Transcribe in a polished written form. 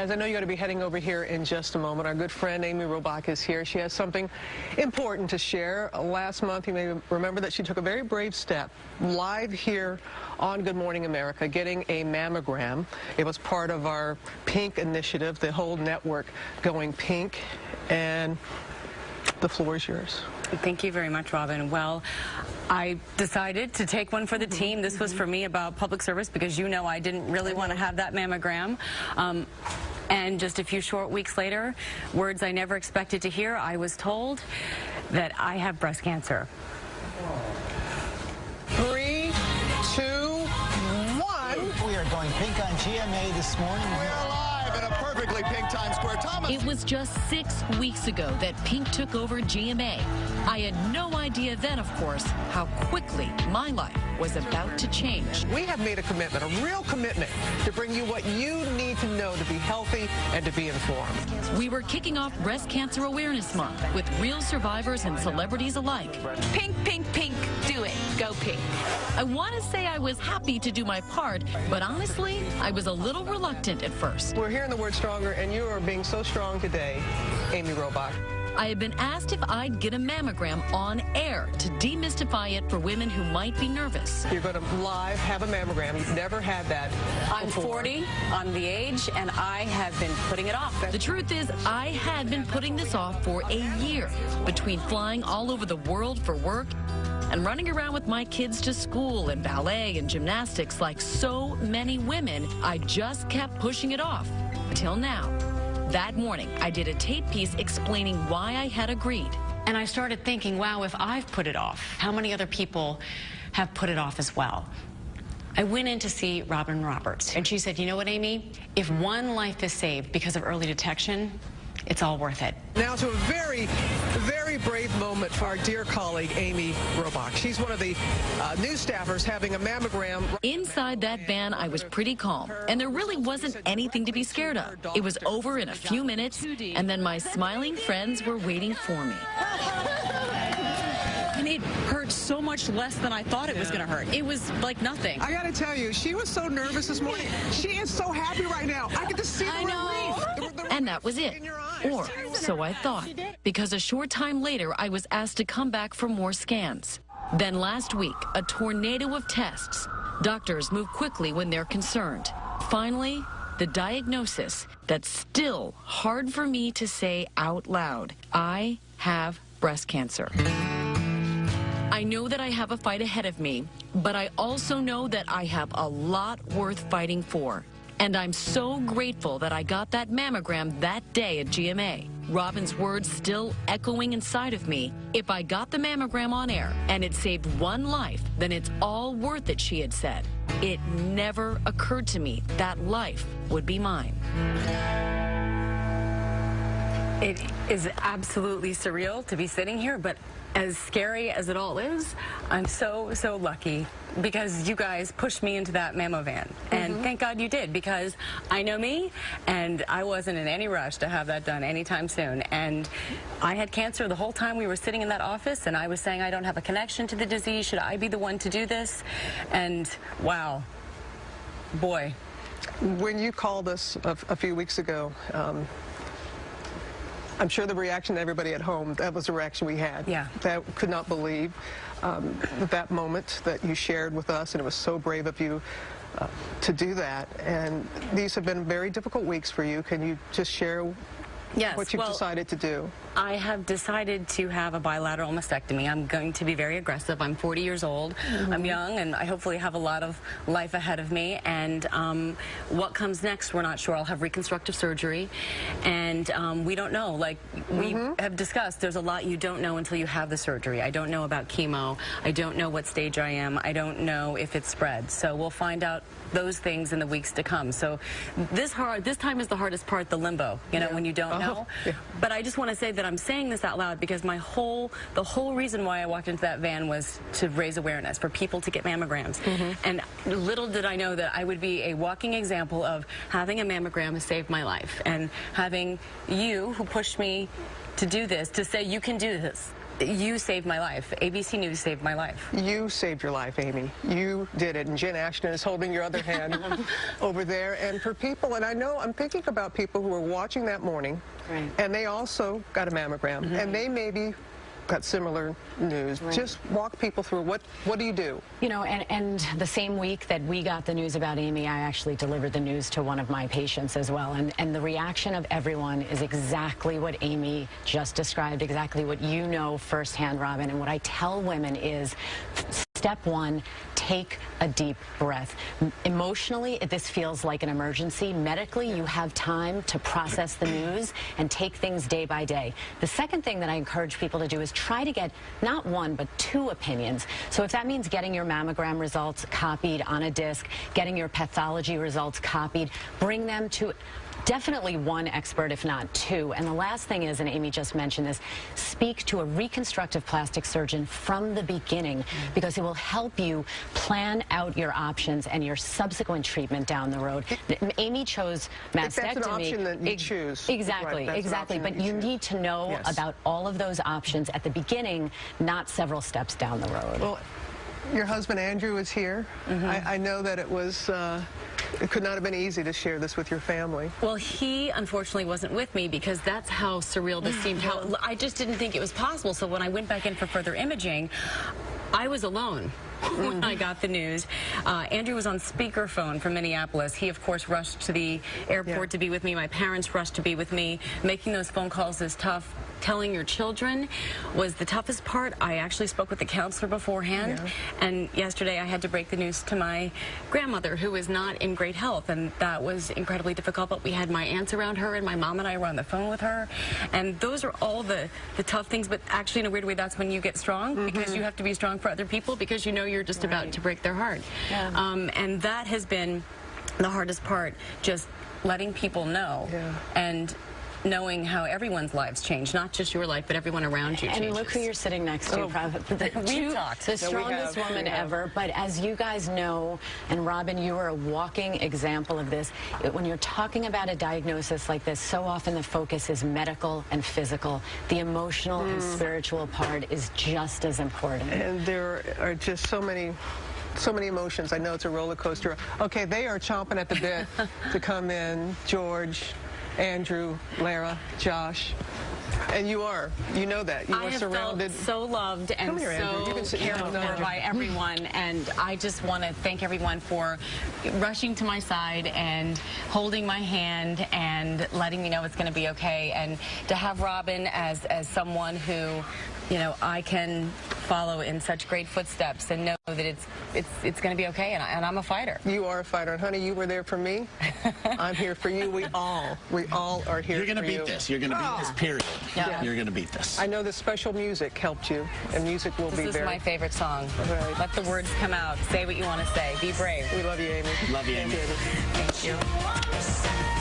As I know you're going to be heading over here in just a moment, our good friend Amy Robach is here. She has something important to share. Last month, you may remember that she took a very brave step live here on Good Morning America, getting a mammogram. It was part of our Pink initiative, the whole network going pink, and the floor is yours. Thank you very much, Robin. Well, I decided to take one for the team. This was for me about public service because you know I didn't really want to have that mammogram. And just a few short weeks later, words I never expected to hear, I was told that I have breast cancer. 3, 2, 1. We are going pink on GMA this morning. We are live in a perfectly pink Times Square. Thomas. It was just 6 weeks ago that Pink took over GMA. I had no idea then, of course, how quickly my life was about to change. We have made a commitment, a real commitment, to bring you what you need to know to be healthy and to be informed. We were kicking off Breast Cancer Awareness Month with real survivors and celebrities alike. Pink, pink, pink, do it. Go pink. I want to say I was happy to do my part, but honestly, I was a little reluctant at first. We're hearing the word stronger, and you are being so strong today, Amy Robach. I had been asked if I'd get a mammogram on air to demystify it for women who might be nervous. You're going to live have a mammogram. You've never had that I'm before. 40, I'm the age, and I have been putting it off. The truth is, I had been putting this off for a year, between flying all over the world for work and running around with my kids to school and ballet and gymnastics like so many women. I just kept pushing it off, till now. That morning, I did a tape piece explaining why I had agreed. And I started thinking, wow, if I've put it off, how many other people have put it off as well? I went in to see Robin Roberts, and she said, you know what, Amy? If one life is saved because of early detection, it's all worth it. Now to a very, very brave moment for our dear colleague, Amy Robach. She's one of the news staffers having a mammogram. Inside that van, I was pretty calm, and there really wasn't anything to be scared of. It was over in a few minutes, and then my smiling friends were waiting for me. And it hurt so much less than I thought it was going to hurt. It was like nothing. I got to tell you, she was so nervous this morning. She is so happy right now. I get to see the relief. And that was it. Or so I thought. Because a short time later, I was asked to come back for more scans. Then last week, a tornado of tests. Doctors move quickly when they're concerned. Finally, the diagnosis that's still hard for me to say out loud. I have breast cancer. I know that I have a fight ahead of me, but I also know that I have a lot worth fighting for. And I'm so grateful that I got that mammogram that day at GMA. Robin's words still echoing inside of me. If I got the mammogram on air and it saved one life, then it's all worth it, she had said. It never occurred to me that life would be mine. It is absolutely surreal to be sitting here, but as scary as it all is, I'm so, so lucky because you guys pushed me into that mammo van. And thank God you did, because I know me, and I wasn't in any rush to have that done anytime soon. And I had cancer the whole time we were sitting in that office, and I was saying I don't have a connection to the disease. Should I be the one to do this? And wow, boy. When you called us a few weeks ago, I'm sure the reaction to everybody at home, that was the reaction we had. Yeah. That could not believe that moment that you shared with us, and it was so brave of you to do that. And these have been very difficult weeks for you. Can you just share what you've decided to do? I have decided to have a bilateral mastectomy. I'm going to be very aggressive. I'm 40 years old. I'm young, and I hopefully have a lot of life ahead of me. And what comes next, we're not sure. I'll have reconstructive surgery, and we don't know. Like we have discussed, there's a lot you don't know until you have the surgery. I don't know about chemo. I don't know what stage I am. I don't know if it spreads. So we'll find out those things in the weeks to come. So this time is the hardest part, the limbo, you know, when you don't know. But I just want to say that I'm saying this out loud because the whole reason why I walked into that van was to raise awareness for people to get mammograms. And little did I know that I would be a walking example of having a mammogram saved my life, and having you, who pushed me to do this, to say you can do this. You saved my life. ABC News saved my life. You saved your life, Amy. You did it. And Jen Ashton is holding your other hand over there. And for people, and I know I'm thinking about people who were watching that morning, right, and they also got a mammogram, and they maybe got similar news. Right. Just walk people through what do you do? You know, and the same week that we got the news about Amy, I actually delivered the news to one of my patients as well. And the reaction of everyone is exactly what Amy just described, exactly what you know firsthand, Robin. And what I tell women is, step one, take a deep breath. Emotionally, this feels like an emergency. Medically, you have time to process the news and take things day by day. The second thing that I encourage people to do is try to get not one, but 2 opinions. So if that means getting your mammogram results copied on a disc, getting your pathology results copied, bring them to definitely one expert, if not 2. And the last thing is, and Amy just mentioned this, speak to a reconstructive plastic surgeon from the beginning, because it will help you plan out your options and your subsequent treatment down the road. Amy chose mastectomy. If that's an option that you choose. Exactly, right, exactly. But you need to know about all of those options at the beginning, not several steps down the road. Well, your husband Andrew is here. I know that it was it could not have been easy to share this with your family. Well, he unfortunately wasn't with me, because that's how surreal this seemed. How I just didn't think it was possible. So when I went back in for further imaging, I was alone when I got the news. Andrew was on speakerphone from Minneapolis. He, of course, rushed to the airport to be with me. My parents rushed to be with me. Making those phone calls is tough. Telling your children was the toughest part. I actually spoke with the counselor beforehand, and yesterday I had to break the news to my grandmother, who is not in great health, and that was incredibly difficult. But we had my aunts around her, and my mom and I were on the phone with her, and those are all the tough things. But actually, in a weird way, that's when you get strong, because you have to be strong for other people, because you know you're just about to break their heart. And that has been the hardest part, just letting people know, and knowing how everyone's lives change, not just your life, but everyone around you changes. And look who you're sitting next to. The strongest woman ever. But as you guys know, and Robin, you are a walking example of this. When you're talking about a diagnosis like this, so often the focus is medical and physical. The emotional and spiritual part is just as important. And there are just so many emotions. I know it's a roller coaster. Okay, they are chomping at the bit to come in. George, Andrew, Lara, Josh, and you know that. You are surrounded. Felt so loved and so cared for by everyone, and I just want to thank everyone for rushing to my side and holding my hand and letting me know it's going to be okay, and to have Robin as someone who, you know, I can follow in such great footsteps and know that it's going to be okay, and I'm a fighter. You are a fighter, and honey, you were there for me. I'm here for you. We all are here. You're going to beat this. You're going to beat this. Period. You're going to beat this. I know the special music helped you, and music will be there. This is my favorite song. Right. Let the words come out. Say what you want to say. Be brave. We love you, Amy. Love you, Amy. Thank you.